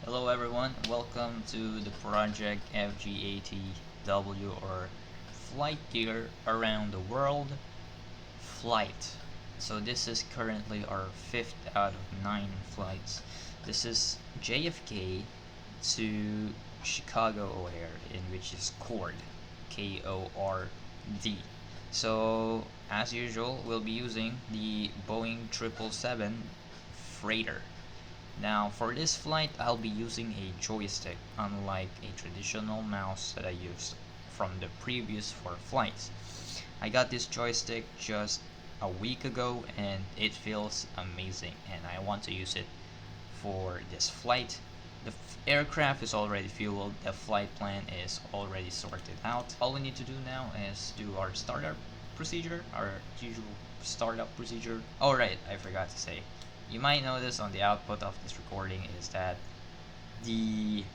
Hello everyone, welcome to the project FGATW, or Flight Gear Around the World Flight. So this is currently our 5th out of 9 flights. This is JFK to Chicago O'Hare, in which is KORD, KORD. So as usual, we'll be using the Boeing 777 freighter. Now for this flight, I'll be using a joystick, unlike a traditional mouse that I used from the previous 4 flights. I got this joystick just a week ago and it feels amazing, and I want to use it for this flight. The aircraft is already fueled, the flight plan is already sorted out. All we need to do now is do our startup procedure, our usual startup procedure. Alright, I forgot to say. You might notice on the output of this recording is that there's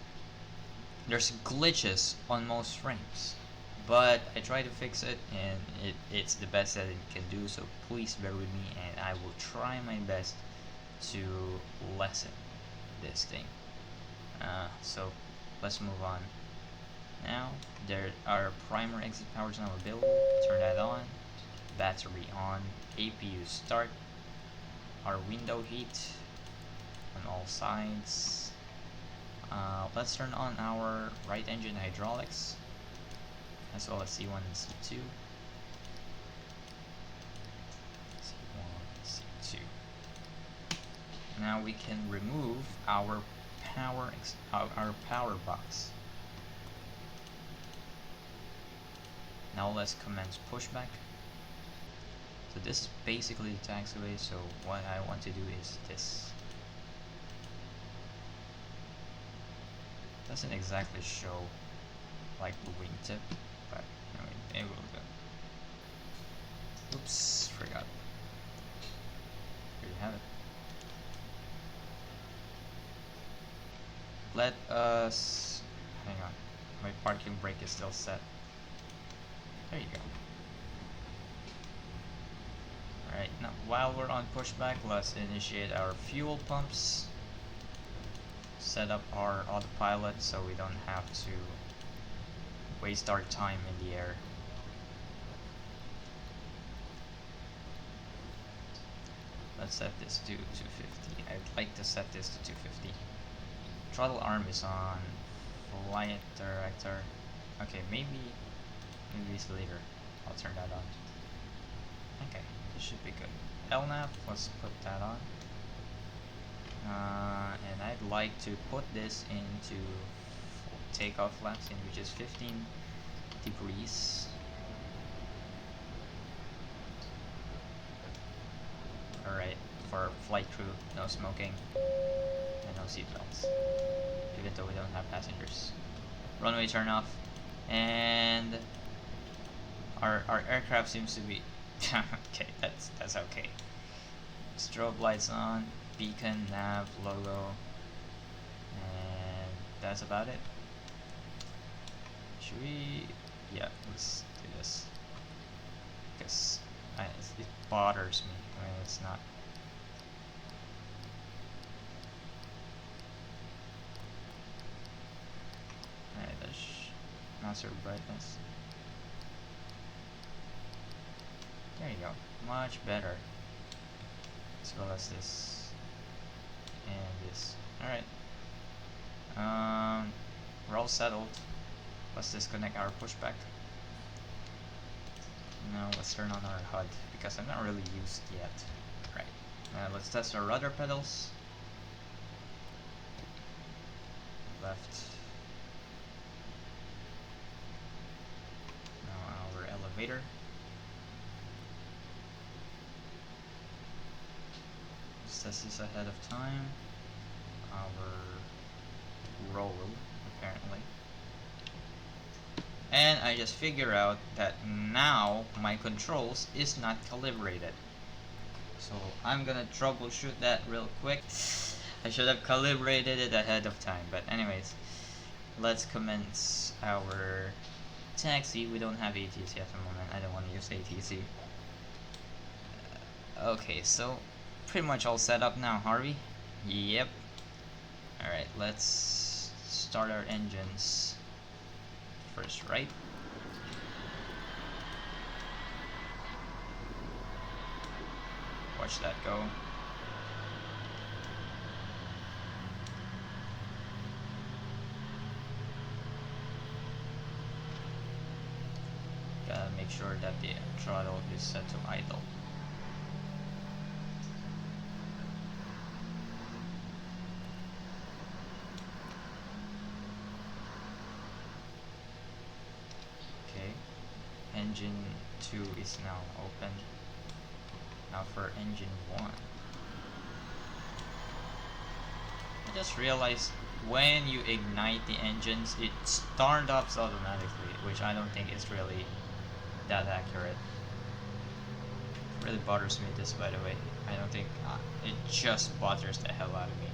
glitches on most frames, but I try to fix it and it's the best that it can do, so please bear with me and I will try my best to lessen this thing. So let's move on. Now there are primary exit powers now available. Turn that on. Battery on. APU start. Our window heat on all sides. Let's turn on our right engine hydraulics as well as C1 and C2. C1, C2. Now we can remove our power box. Now let's commence pushback. So this is basically the taxiway, so what I want to do is this. Doesn't exactly show like the wingtip, but anyway, it will go. Oops, forgot. Here you have it. Let us, hang on, my parking brake is still set. There you go. Alright, now while we're on pushback, let's initiate our fuel pumps. Set up our autopilot so we don't have to waste our time in the air. Let's set this to 250. I'd like to set this to 250. Throttle arm is on. Flight director. Okay, maybe it's later. I'll turn that on. Okay, this should be good. LNAV, let's put that on. And I'd like to put this into takeoff flaps, in which is 15 degrees. Alright, for flight crew, no smoking and no seatbelts, even though we don't have passengers. Runway turn off, and our aircraft seems to be okay. That's okay. Strobe lights on, beacon, nav, logo, and that's about it. Should we? Yeah, let's do this because it bothers me when it's not. Alright, that's master brightness. There you go, much better. As well as this and this. Alright. We're all settled. Let's disconnect our pushback. Now let's turn on our HUD because I'm not really used yet. Right. Let's test our rudder pedals. Left. Now our elevator. Let's test this ahead of time. Our roll, apparently. And I just figure out that now my controls is not calibrated. So I'm gonna troubleshoot that real quick. I should have calibrated it ahead of time, but anyways, let's commence our taxi. We don't have ATC at the moment. I don't want to use ATC. Okay, so pretty much all set up now, Harvey. Yep. Alright, let's start our engines first, right? Watch that go. Gotta make sure that the throttle is set to idle. Okay, engine 2 is now open. Now for engine 1. I just realized when you ignite the engines, it startups automatically, which I don't think is really that accurate. It really bothers me this, by the way. I don't think it just bothers the hell out of me.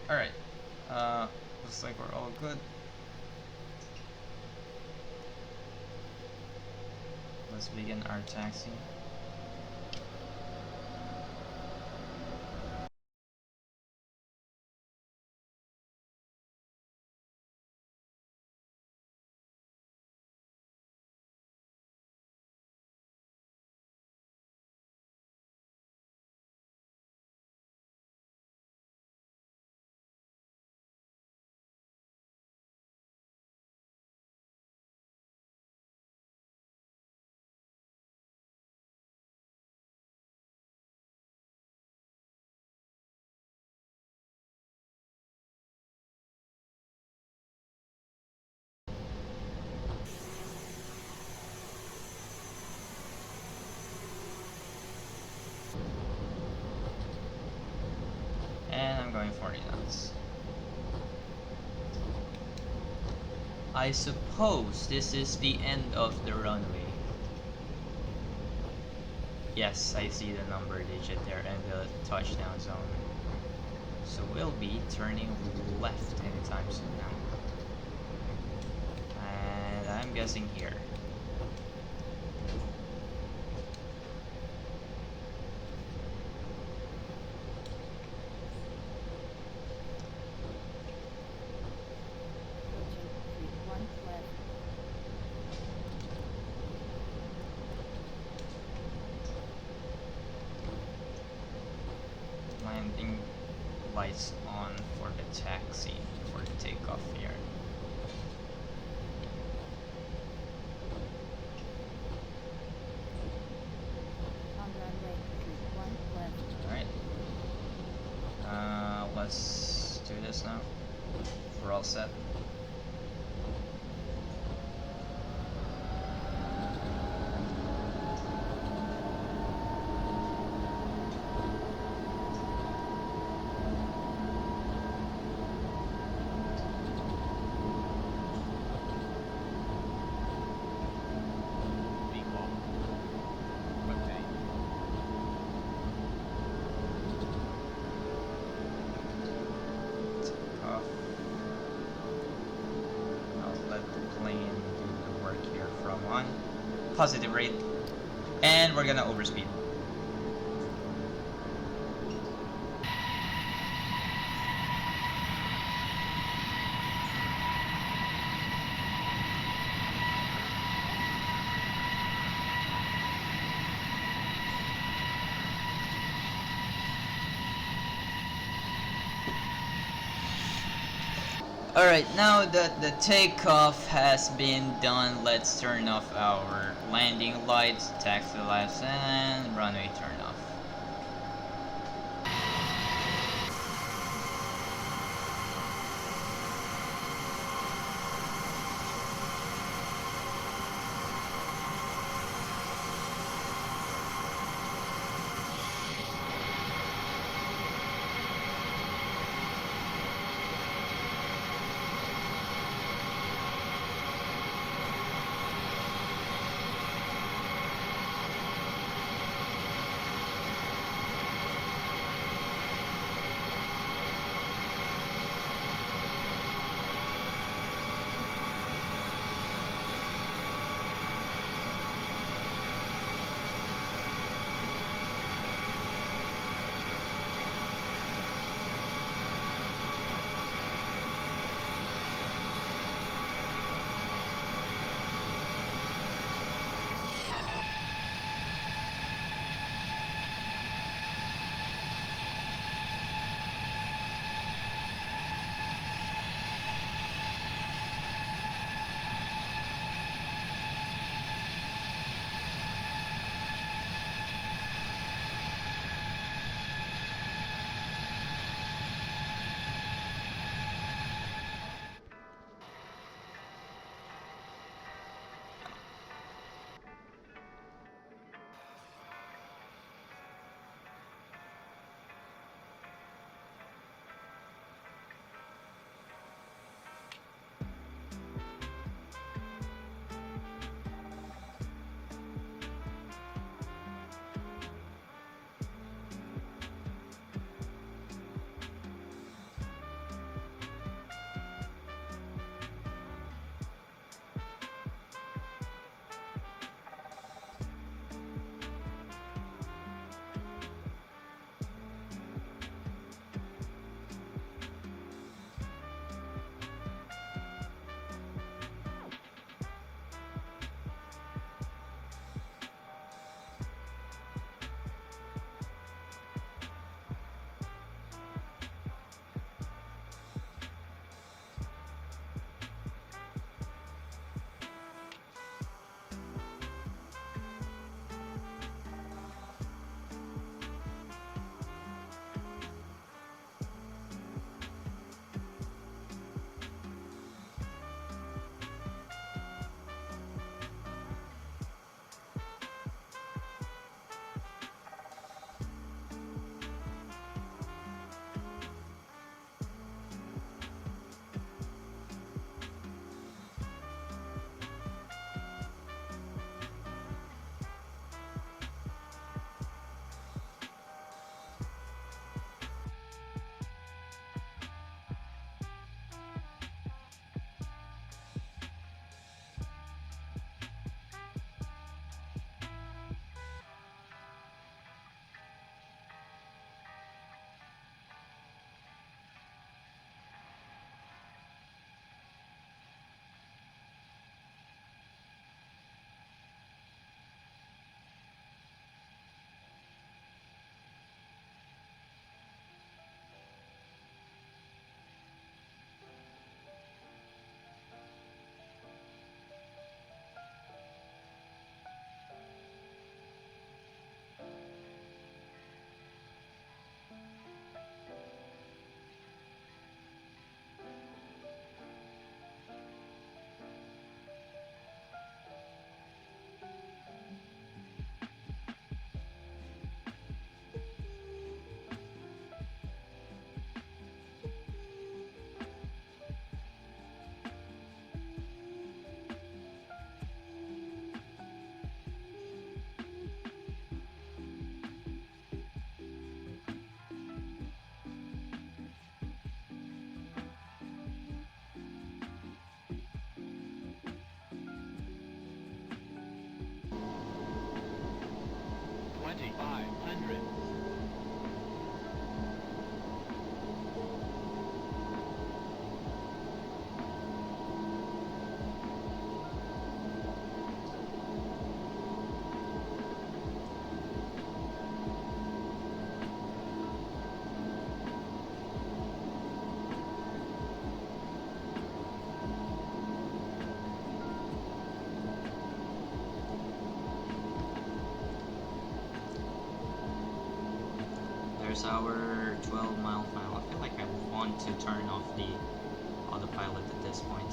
Alright, looks like we're all good. Let's begin our taxi. And I'm going 40 knots. I suppose this is the end of the runway. Yes, I see the number digit there and the touchdown zone. So we'll be turning left anytime soon now. And I'm guessing here. Landing lights on for the taxi for the takeoff here. Alright. Let's do this now. We're all set. Positive rate, and we're gonna overspeed. Alright, now that the takeoff has been done, let's turn off our landing lights, taxi lights, and runway turn off. 500. There's our 12-mile final. I feel like I want to turn off the autopilot at this point.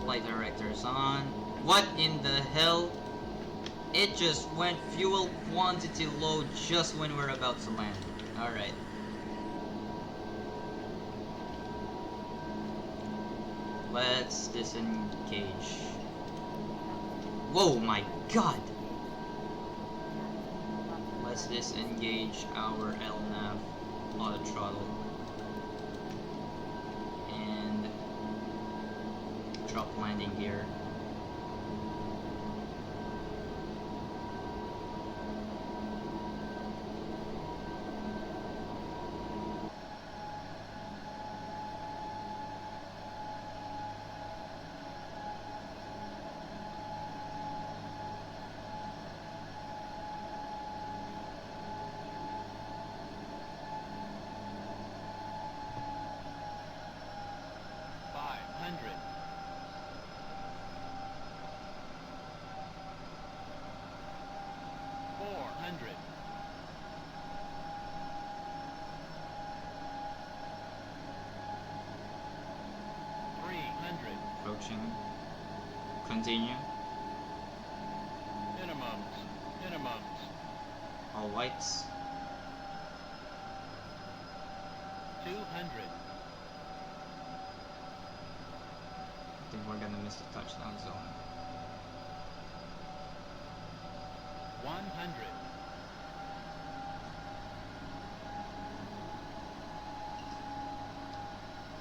Flight director's on. What in the hell? It just went fuel quantity low just when we're about to land. Alright. Let's disengage. Whoa, my god! Let's disengage our LNAV auto throttle and drop landing gear. Approaching. Continue. Minimums. All whites. 200. I think we're gonna miss the touchdown zone. 100.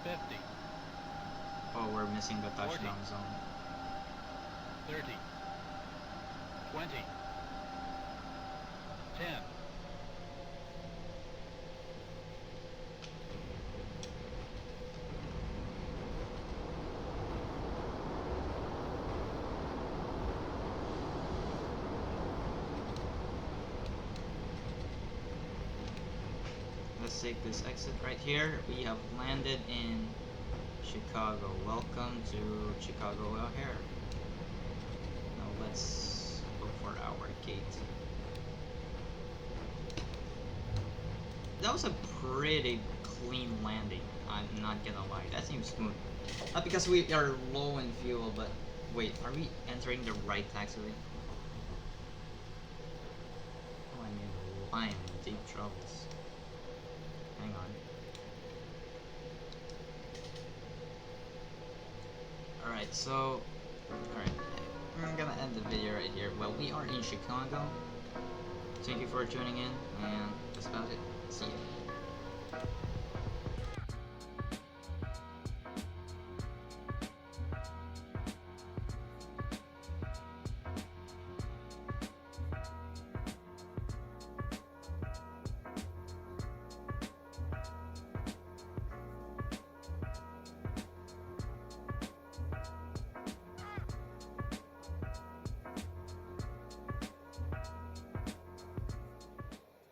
50. Oh, we're missing the touchdown 40. zone. 30. 20. 10. Let's take this exit right here. We have landed in Chicago. Welcome to Chicago O'Hare. Now let's look for our gate. That was a pretty clean landing, I'm not gonna lie. That seems smooth. Not because we are low in fuel, but wait, are we entering the right taxiway? Oh, I am in deep troubles. Hang on. Alright, so... Alright, I'm gonna end the video right here. Well, we are in Chicago. Thank you for tuning in, and